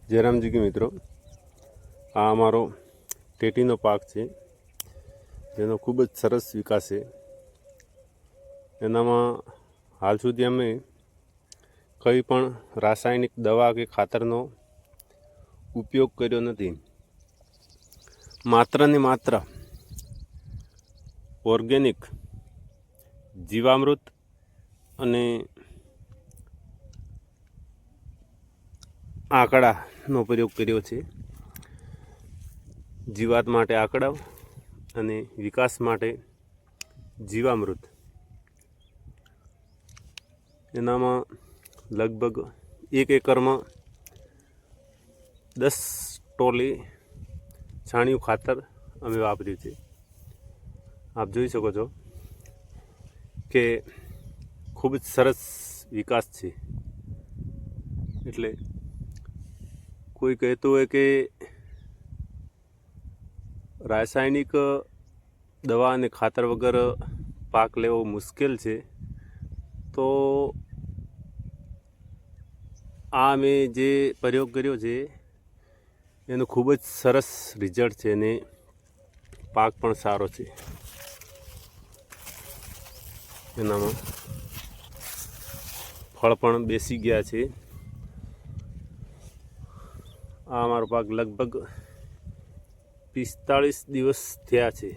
જયરામજી કે મિત્રો, આ અમારો ટેટીનો પાક છે, જેનો ખૂબ જ સરસ વિકાસ છે. એનામાં હાલ સુધી અમે કંઈ પણ રાસાયણિક દવા કે ખાતરનો ઉપયોગ કર્યો નથી. માત્ર ને માત્ર ઓર્ગેનિક જીવામૃત અને આંકડાનો પ્રયોગ કર્યો છે. જીવાત માટે આંકડા અને વિકાસ માટે જીવામૃત. એનામાં લગભગ 1 એકરમાં 10 ટોલી છાણિયું ખાતર અમે વાપર્યું છે. આપ જોઈ શકો છો કે ખૂબ જ સરસ વિકાસ છે. એટલે કોઈ કહેતું હોય કે રાસાયણિક દવા અને ખાતર વગર પાક લેવો મુશ્કેલ છે, તો આ મેં જે પ્રયોગ કર્યો છે એનું ખૂબ જ સરસ રિઝલ્ટ છે અને પાક પણ સારો છે. એનામાં ફળ પણ બેસી ગયા છે. આ અમારો પાક લગભગ 45 દિવસ થયા છે.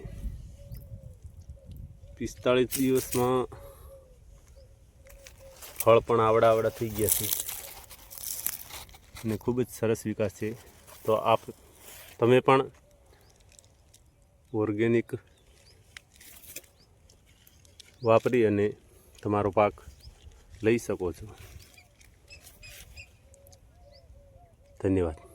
45 દિવસમાં ફળ પણ આવડા થઈ ગયા છે અને ખૂબ જ સરસ વિકાસ છે. તો તમે પણ ઓર્ગેનિક વાપરી અને તમારો પાક લઈ શકો છો. ધન્યવાદ.